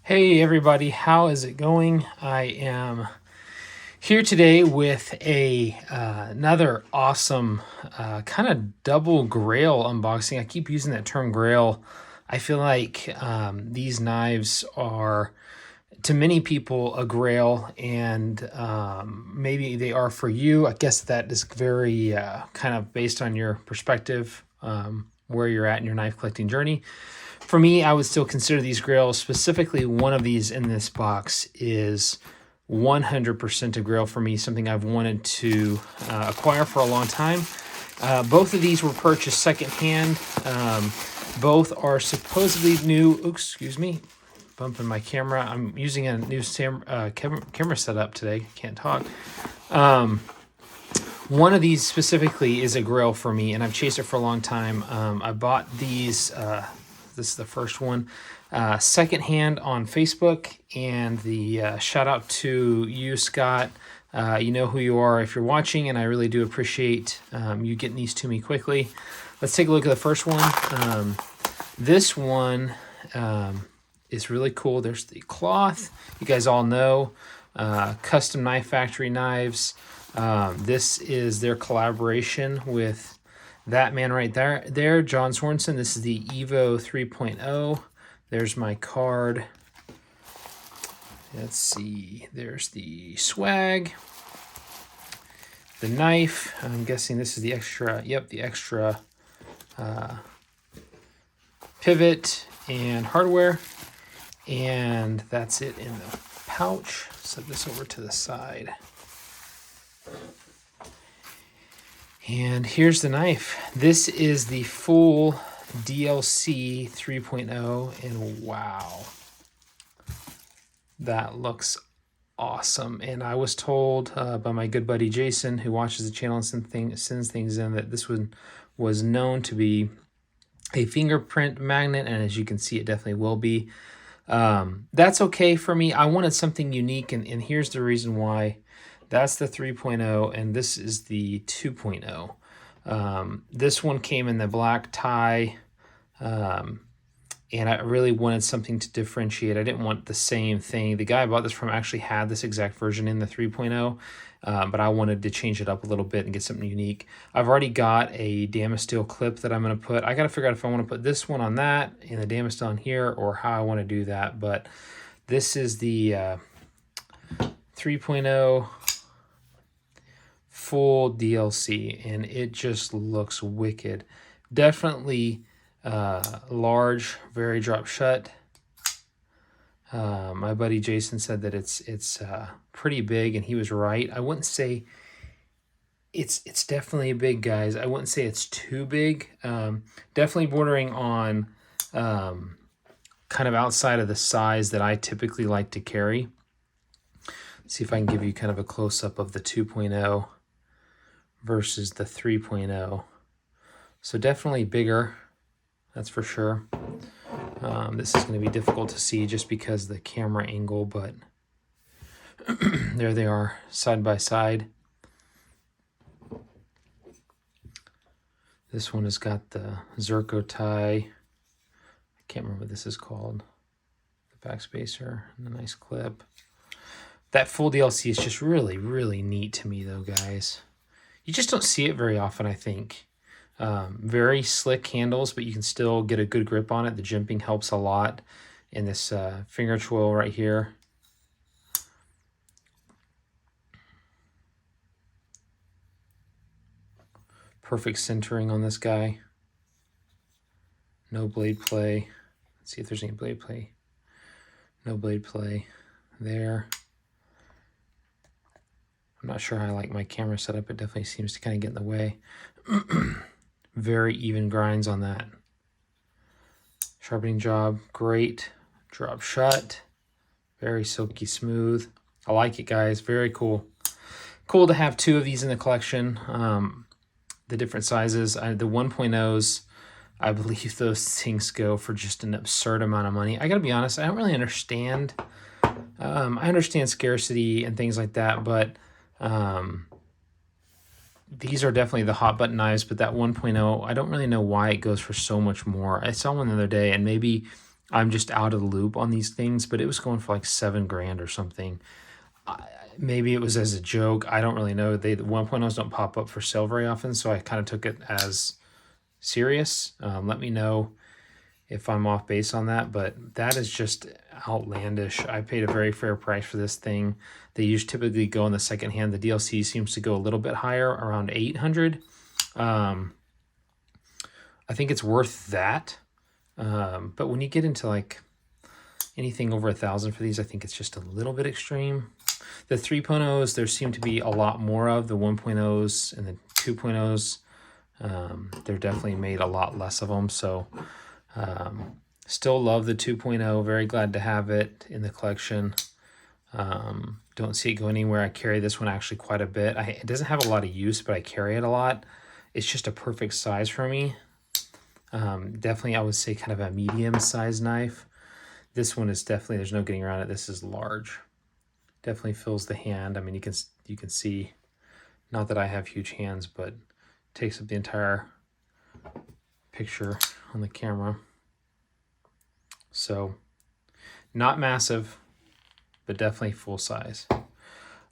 Hey everybody, how is it going? I am here today with another awesome kind of double grail unboxing. I keep using that term grail. I feel like these knives are, to many people, a grail, and maybe they are for you. I guess that is very kind of based on your perspective, where you're at in your knife collecting journey. For me, I would still consider these grails. Specifically, one of these in this box is 100% a grail for me, something I've wanted to acquire for a long time. Both of these were purchased secondhand. Both are supposedly new. Oops, excuse me, bumping my camera. I'm using a new camera setup today. Can't talk. One of these specifically is a grail for me, and I've chased it for a long time. I bought these. This is the first one, secondhand on Facebook, and the shout out to you, Scott. You know who you are if you're watching, and I really do appreciate you getting these to me quickly. Let's take a look at the first one. This one is really cool. There's the cloth. You guys all know Custom Knife Factory Knives. This is their collaboration with that man right there, John Sorensen. This is the EVO 3.0. There's my card. Let's see. There's the swag. The knife. I'm guessing this is the extra. Yep, the extra pivot and hardware. And that's it in the pouch. Set this over to the side. And here's the knife. This is the full DLC 3.0, and wow, that looks awesome. And I was told by my good buddy Jason, who watches the channel and sends things in, that this one was known to be a fingerprint magnet, and as you can see, it definitely will be. That's okay for me. I wanted something unique, and here's the reason why. That's the 3.0, and this is the 2.0. This one came in the black tie, and I really wanted something to differentiate. I didn't want the same thing. The guy I bought this from actually had this exact version in the 3.0, but I wanted to change it up a little bit and get something unique. I've already got a Damasteel clip that I'm going to put. I got to figure out if I want to put this one on that and the Damasteel on here, or how I want to do that. But this is the 3.0 full DLC, and it just looks wicked. Definitely large, very drop shut. My buddy Jason said that it's pretty big, and he was right. I wouldn't say it's definitely big, guys. I wouldn't say it's too big. Definitely bordering on kind of outside of the size that I typically like to carry. Let's see if I can give you kind of a close-up of the 2.0 versus the 3.0. So definitely bigger, that's for sure. This is going to be difficult to see just because of the camera angle, but there they are, side by side. This one has got the Zerko tie. I can't remember what this is called. The backspacer and a nice clip. That full DLC is just really, really neat to me though, guys. You just don't see it very often, I think. Very slick handles, but you can still get a good grip on it. The jimping helps a lot in this finger twirl right here. Perfect centering on this guy. No blade play. Let's see if there's any blade play. No blade play there. I'm not sure how I like my camera setup. It definitely seems to kind of get in the way. Very even grinds on that. Sharpening job, great. Drop shut. Very silky smooth. I like it, guys. Very cool. Cool to have two of these in the collection. The different sizes. The 1.0s, I believe those things go for just an absurd amount of money. I gotta be honest, I don't really understand. I understand scarcity and things like that, but these are definitely the hot button knives, but that 1.0, I don't really know why it goes for so much more. I saw one the other day, and maybe I'm just out of the loop on these things, but it was going for like $7 grand or something. Maybe it was as a joke. I don't really know. The 1.0s don't pop up for sale very often, so I kind of took it as serious. Let me know if I'm off base on that, but that is just outlandish. I paid a very fair price for this thing. They usually typically go in the second hand. The DLC seems to go a little bit higher, around 800. I think it's worth that. But when you get into like anything over 1,000 for these, I think it's just a little bit extreme. The 3.0s, there seem to be a lot more of. The 1.0s and the 2.0s, they're definitely made a lot less of them. So still love the 2.0. Very glad to have it in the collection. Don't see it go anywhere. I carry this one actually quite a bit. It doesn't have a lot of use, but I carry it a lot. It's just a perfect size for me. Definitely, I would say kind of a medium size knife. This one is definitely, there's no getting around it. This is large. Definitely fills the hand. I mean, you can see, not that I have huge hands, but takes up the entire picture on the camera. So not massive, but definitely full size.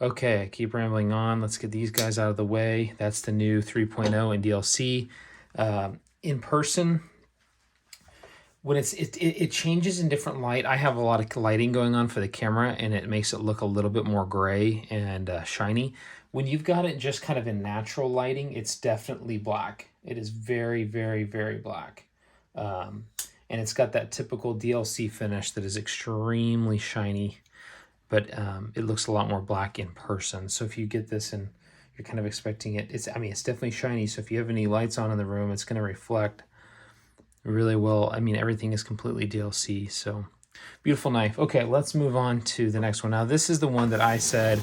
Okay, I keep rambling on. Let's get these guys out of the way. That's the new 3.0 in DLC. In person, when it changes in different light. I have a lot of lighting going on for the camera, and it makes it look a little bit more gray and shiny. When you've got it just kind of in natural lighting, it's definitely black. It is very, very, very black. And it's got that typical DLC finish that is extremely shiny, but it looks a lot more black in person. So if you get this and you're kind of expecting it, it's definitely shiny. So if you have any lights on in the room, it's going to reflect really well. I mean, everything is completely DLC. So beautiful knife. Okay, let's move on to the next one. Now, this is the one that I said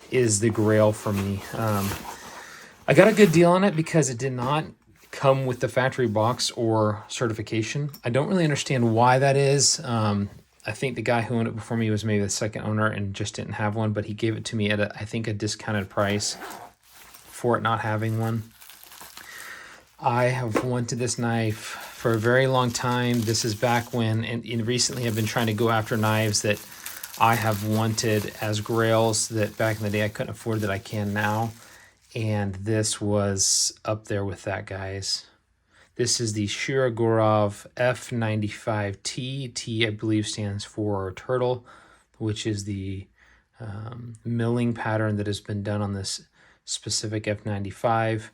is the grail for me. I got a good deal on it because it did not come with the factory box or certification. I don't really understand why that is. I think the guy who owned it before me was maybe the second owner and just didn't have one, but he gave it to me at I think a discounted price for it not having one. I have wanted this knife for a very long time. This is back when, and recently I've been trying to go after knives that I have wanted as grails that back in the day I couldn't afford that I can now. And this was up there with that, guys. This is the Shirogorov F95T. T, I believe, stands for turtle, which is the milling pattern that has been done on this specific F95.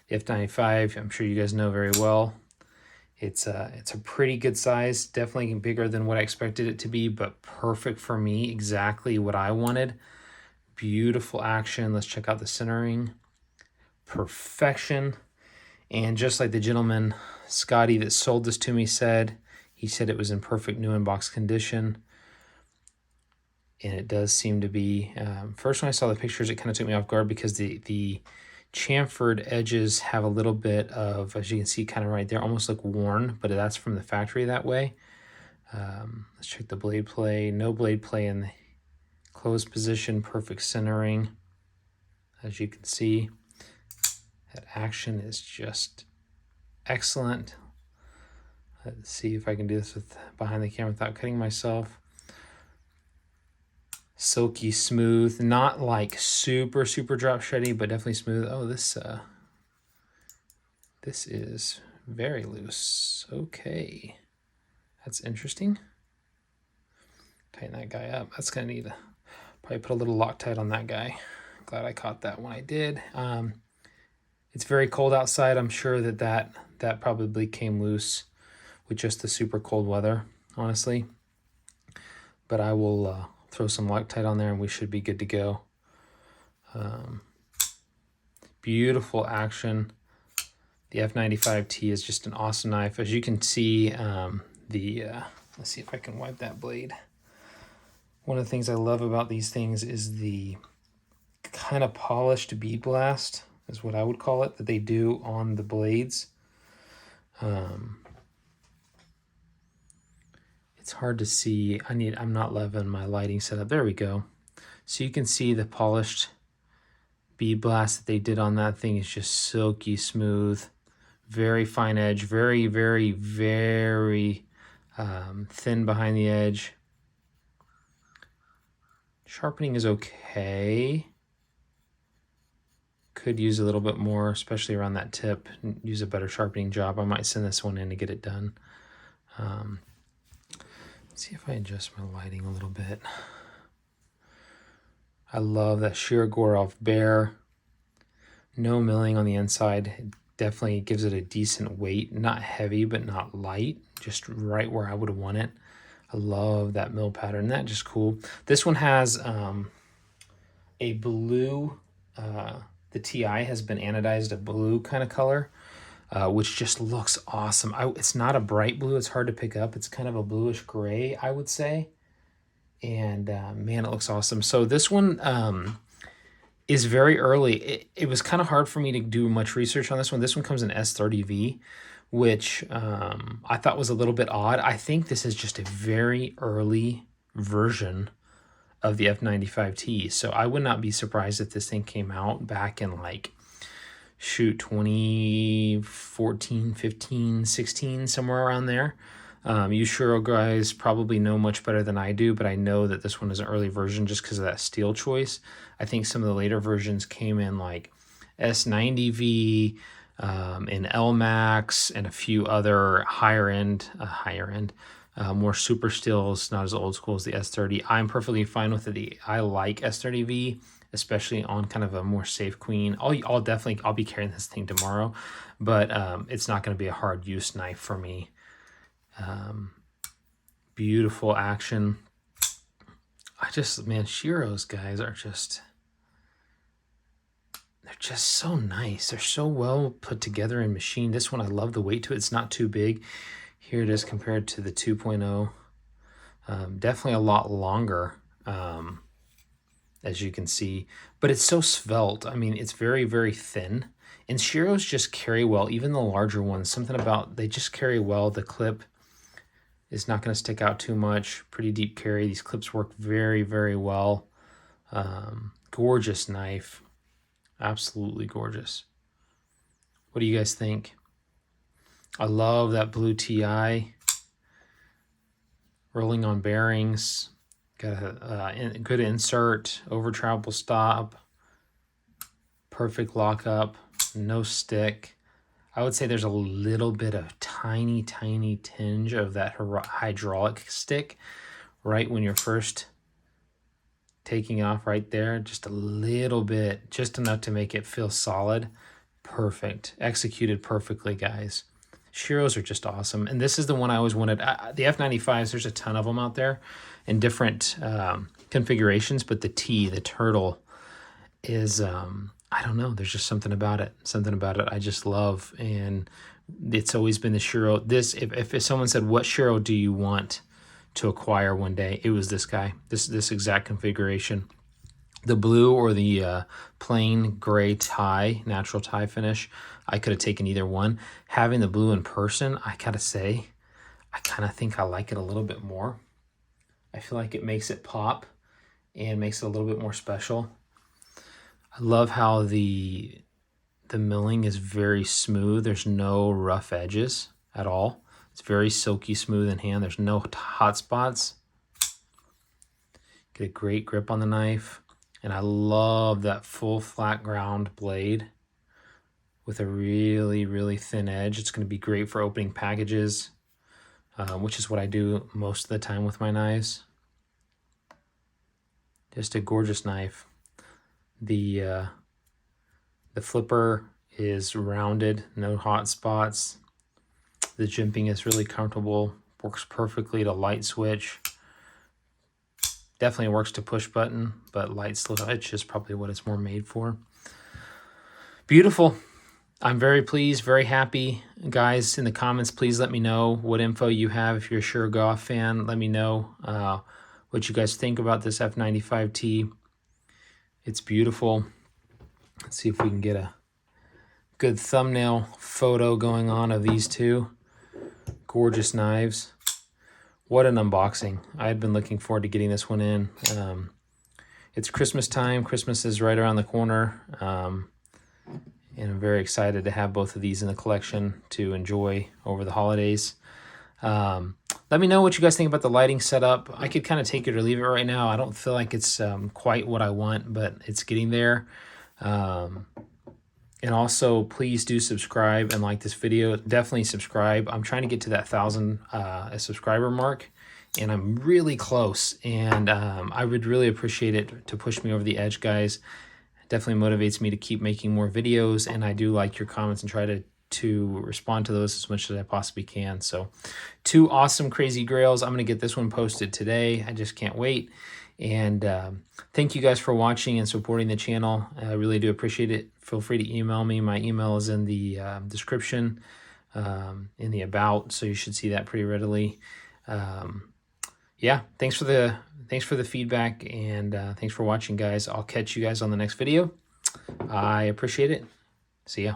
The F95, I'm sure you guys know very well. It's a pretty good size, definitely bigger than what I expected it to be, but perfect for me, exactly what I wanted. Beautiful action. Let's check out the centering. Perfection. And just like the gentleman, Scotty, that sold this to me said, he said it was in perfect new in-box condition. And it does seem to be. First, when I saw the pictures, it kind of took me off guard because the chamfered edges have a little bit of, as you can see, kind of right there, almost look worn, but that's from the factory that way. Let's check the blade play. No blade play in the closed position, perfect centering. As you can see, that action is just excellent. Let's see if I can do this with behind the camera without cutting myself. Silky smooth, not like super drop shreddy, but definitely smooth. Oh, this is very loose. Okay, that's interesting. Tighten that guy up. That's gonna need to probably put a little Loctite on that guy. Glad I caught that when I did. It's very cold outside. I'm sure that probably came loose with just the super cold weather, honestly. But I will throw some Loctite on there and we should be good to go. Beautiful action. The F95T is just an awesome knife. As you can see, let's see if I can wipe that blade. One of the things I love about these things is the kind of polished bead blast, is what I would call it, that they do on the blades. It's hard to see. I'm not loving my lighting setup. There we go. So you can see the polished bead blast that they did on that thing is just silky smooth, very fine edge, very thin behind the edge. Sharpening is okay. Could use a little bit more, especially around that tip. Use a better sharpening job. I might send this one in to get it done. Let's see if I adjust my lighting a little bit. I love that Shirogorov Bear. No milling on the inside. It definitely gives it a decent weight. Not heavy, but not light. Just right where I would want it. I love that mill pattern. That's just cool. This one has a blue, the TI has been anodized a blue kind of color, which just looks awesome. It's not a bright blue. It's hard to pick up. It's kind of a bluish gray, I would say. And man, it looks awesome. So this one is very early. It was kind of hard for me to do much research on this one. This one comes in S30V, which I thought was a little bit odd. I think this is just a very early version of the F95T. So I would not be surprised if this thing came out back in like, shoot, 2014, 15, 16, somewhere around there. You Shiro guys probably know much better than I do, but I know that this one is an early version just because of that steel choice. I think some of the later versions came in like S90V, in LMAX, and a few other higher end, more super steels, not as old school as the S30. I'm perfectly fine with it. I like S30V, especially on kind of a more safe queen. I'll be carrying this thing tomorrow, but it's not going to be a hard use knife for me. Beautiful action. Man, Shiro's guys are they're just so nice. They're so well put together and machined. This one, I love the weight to it. It's not too big. Here it is compared to the 2.0. Definitely a lot longer, as you can see, but it's so svelte. I mean, it's very, very thin. And Shiro's just carry well, even the larger ones. Something about, they just carry well. The clip is not going to stick out too much. Pretty deep carry. These clips work very, very well. Gorgeous knife. Absolutely gorgeous. What do you guys think? I love that blue TI. Rolling on bearings. Got a good insert. Over travel stop. Perfect lockup. No stick. I would say there's a little bit of tiny tinge of that hydraulic stick right when you're first taking off right there. Just a little bit, just enough to make it feel solid. Perfect. Executed perfectly, guys. Shiros are just awesome. And this is the one I always wanted. The F95s, there's a ton of them out there in different configurations, but the turtle is... I don't know. There's just something about it. Something about it I just love. And it's always been the Shiro. If someone said, what Shiro do you want to acquire one day? It was this guy. This exact configuration. The blue or the plain gray tie, natural tie finish. I could have taken either one. Having the blue in person, I gotta say, I kind of think I like it a little bit more. I feel like it makes it pop and makes it a little bit more special. I love how the milling is very smooth. There's no rough edges at all. It's very silky smooth in hand. There's no hot spots. Get a great grip on the knife. And I love that full flat ground blade with a really, really thin edge. It's going to be great for opening packages, which is what I do most of the time with my knives. Just a gorgeous knife. The flipper is rounded, no hot spots. The jimping is really comfortable, works perfectly to light switch. Definitely works to push button, but light switch is probably what it's more made for. Beautiful. I'm very pleased, very happy. Guys, in the comments, please let me know what info you have. If you're a Shirogorov fan, let me know what you guys think about this F95T. It's beautiful. Let's see if we can get a good thumbnail photo going on of these two. Gorgeous knives. What an unboxing. I had been looking forward to getting this one in. It's Christmas time. Christmas is right around the corner. And I'm very excited to have both of these in the collection to enjoy over the holidays. Let Let me know what you guys think about the lighting setup. I could kind of take it or leave it right now. I don't feel like it's quite what I want, but it's getting there. And also, please do subscribe and like this video. Definitely subscribe. I'm trying to get to that 1,000 subscriber mark, and I'm really close. And I would really appreciate it to push me over the edge, guys. It definitely motivates me to keep making more videos, and I do like your comments and try to respond to those as much as I possibly can. So 2 awesome crazy grails. I'm going to get this one posted today. I just can't wait. And thank you guys for watching and supporting the channel. I really do appreciate it. Feel free to email me. My email is in the description, in the about, so you should see that pretty readily. Yeah, thanks for the feedback, and thanks for watching, guys. I'll catch you guys on the next video. I appreciate it. See ya.